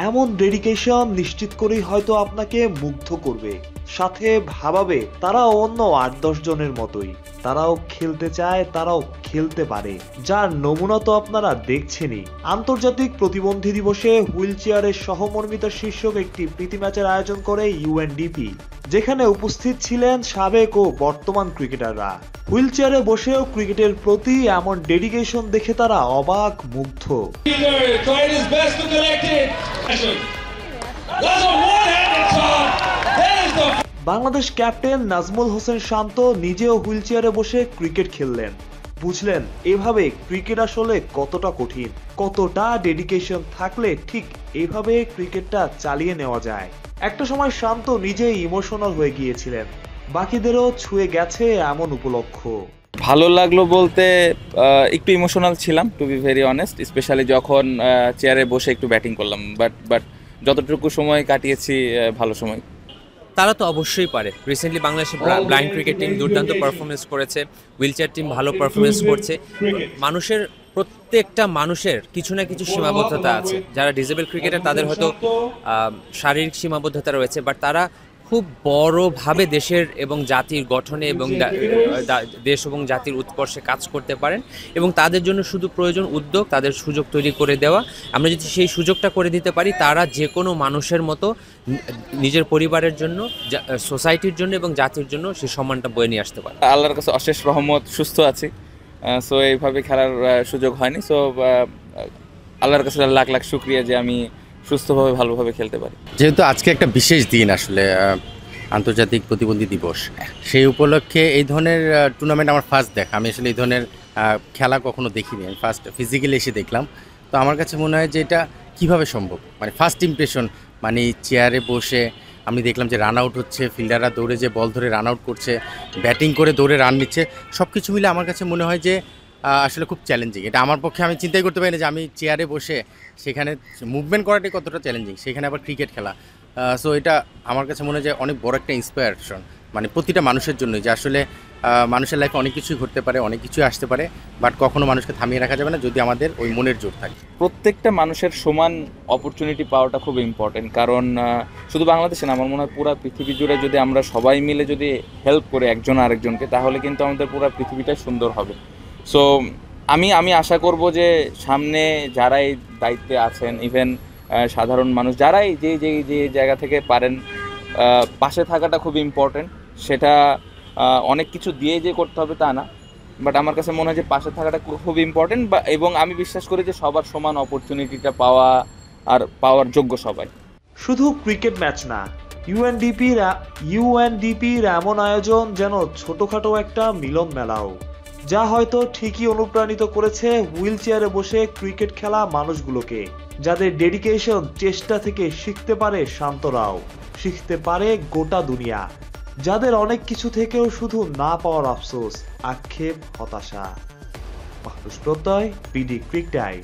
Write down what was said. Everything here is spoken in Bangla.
এমন ডেডিকেশন নিশ্চিত করেই হয়তো আপনাকে মুগ্ধ করবে, সাথে ভাবাবে তারা অন্য ৮-১০ জনের মতোই, তারাও খেলতে চায়, তারাও খেলতে পারে, যার নমুনা তো আপনারা দেখছেনই। আন্তর্জাতিক প্রতিবন্ধী দিবসে হুইল চেয়ারের সহমর্মিতা শীর্ষক একটি প্রীতি ম্যাচের আয়োজন করে ইউএনডিপি, যেখানে উপস্থিত ছিলেন সাবেক ও বর্তমান ক্রিকেটাররা। হুইল চেয়ারে বসেও ক্রিকেটের প্রতি এমন ডেডিকেশন দেখে তারা অবাক, মুগ্ধ। বাংলাদেশ ক্যাপ্টেন নাজমুল হোসেন শান্ত নিজেও হুইল চেয়ারে বসে ক্রিকেট খেললেন, বুঝলেন এভাবে ক্রিকেট আসলে কতটা কঠিন, কতটা ডেডিকেশন থাকলে ঠিক এইভাবে ক্রিকেটটা চালিয়ে নেওয়া যায়। একটা সময় শান্ত নিজেই ইমোশনাল হয়ে গিয়েছিলেন, বাকিদেরও ছুঁয়ে গেছে এমন উপলক্ষ। ভালো লাগলো বলতে একটু ইমোশনাল ছিলাম, to be very honest, specially যখন চেয়ারে বসে একটু ব্যাটিং করলাম, বাট যতটুকু সময় কাটিয়েছি ভালো সময়। তারা তো অবশ্যই পারে। রিসেন্টলি বাংলাদেশের ব্লাইন্ড ক্রিকেট টিম দুর্দান্ত পারফরমেন্স করেছে, হুইল চেয়ার টিম ভালো পারফরমেন্স করছে। প্রত্যেকটা মানুষের কিছু না কিছু সীমাবদ্ধতা আছে। যারা ডিসেবল ক্রিকেটার তাদের হয়তো শারীরিক সীমাবদ্ধতা রয়েছে, বাট তারা খুব বড়ভাবে দেশের এবং জাতির গঠনে এবং দেশ এবং জাতির উৎকর্ষে কাজ করতে পারেন, এবং তাদের জন্য শুধু প্রয়োজন উদ্যোগ, তাদের সুযোগ তৈরি করে দেওয়া। আমরা যদি সেই সুযোগটা করে দিতে পারি, তারা যে কোনো মানুষের মতো নিজের পরিবারের জন্য, সোসাইটির জন্য এবং জাতির জন্য সেই সম্মানটা বয়ে নিয়ে আসতে পারে। আল্লাহর কাছে অশেষ রহমত, সুস্থ আছি, সো এইভাবে খেলার সুযোগ হয়নি। সো আল্লাহর কাছে লাখ লাখ শুকরিয়া যে আমি সুস্থভাবে ভালোভাবে খেলতে পারি। যেহেতু আজকে একটা বিশেষ দিন, আসলে আন্তর্জাতিক প্রতিবন্ধী দিবস, সেই উপলক্ষে এই ধরনের টুর্নামেন্ট আমার ফার্স্ট দেখা। আমি আসলে এই ধরনের খেলা কখনো দেখিনি, আমি ফার্স্ট ফিজিক্যালি এসে দেখলাম। তো আমার কাছে মনে হয় যে এটা কীভাবে সম্ভব, মানে ফার্স্ট ইমপ্রেশন, মানে চেয়ারে বসে আমি দেখলাম যে রান আউট হচ্ছে, ফিল্ডাররা দৌড়ে যে বল ধরে রান আউট করছে, ব্যাটিং করে দৌড়ে রান নিচ্ছে, সব কিছু মিলে আমার কাছে মনে হয় যে আসলে খুব চ্যালেঞ্জিং। এটা আমার পক্ষে, আমি চিন্তাই করতে পারি না যে আমি চেয়ারে বসে সেখানে মুভমেন্ট করাটাই কতটা চ্যালেঞ্জিং, সেখানে আবার ক্রিকেট খেলা। সো এটা আমার কাছে মনে হয় যে অনেক বড় একটা ইন্সপায়ারেশন, মানে প্রতিটা মানুষের জন্য, যে আসলে মানুষের লাইফে অনেক কিছুই ঘটতে পারে, অনেক কিছুই আসতে পারে, বাট কখনো মানুষকে থামিয়ে রাখা যাবে না যদি আমাদের ওই মনের জোর থাকে। প্রত্যেকটা মানুষের সমান অপরচুনিটি পাওয়াটা খুব ইম্পর্টেন্ট, কারণ শুধু বাংলাদেশে না, আমার মনে হয় পুরো পৃথিবী জুড়ে যদি আমরা সবাই মিলে যদি হেল্প করে একজন আরেকজনকে, তাহলে কিন্তু আমাদের পুরো পৃথিবীটাই সুন্দর হবে। সো আমি আশা করব যে সামনে যারা এই দায়িত্বে আছেন, ইভেন সাধারণ মানুষ যারাই যে জায়গা থেকে পারেন, পাশে থাকাটা খুব ইম্পর্টেন্ট। সেটা অনেক কিছু দিয়ে যে করতে হবে তা না, বাট আমার কাছে মনে হয় যে পাশে থাকাটা খুব ইম্পর্টেন্ট, এবং আমি বিশ্বাস করি যে সবার সমান অপরচুনিটিটা পাওয়ার যোগ্য সবাই। শুধু ক্রিকেট ম্যাচ না, ইউএনডিপির এমন আয়োজন যেন ছোটখাটো একটা মিলন মেলাও, যা হয়তো ঠিকই অনুপ্রাণিত করেছে হুইল চেয়ারে বসে ক্রিকেট খেলা মানুষগুলোকে, যাদের ডেডিকেশন, চেষ্টা থেকে শিখতে পারে শান্তরাও, শিখতে পারে গোটা দুনিয়া, যাদের অনেক কিছু থেকেও শুধু না পাওয়ার আফসোস, আক্ষেপ, হতাশা। মাহফুজ প্রত্যয়, বিডি ক্রিক টাইম।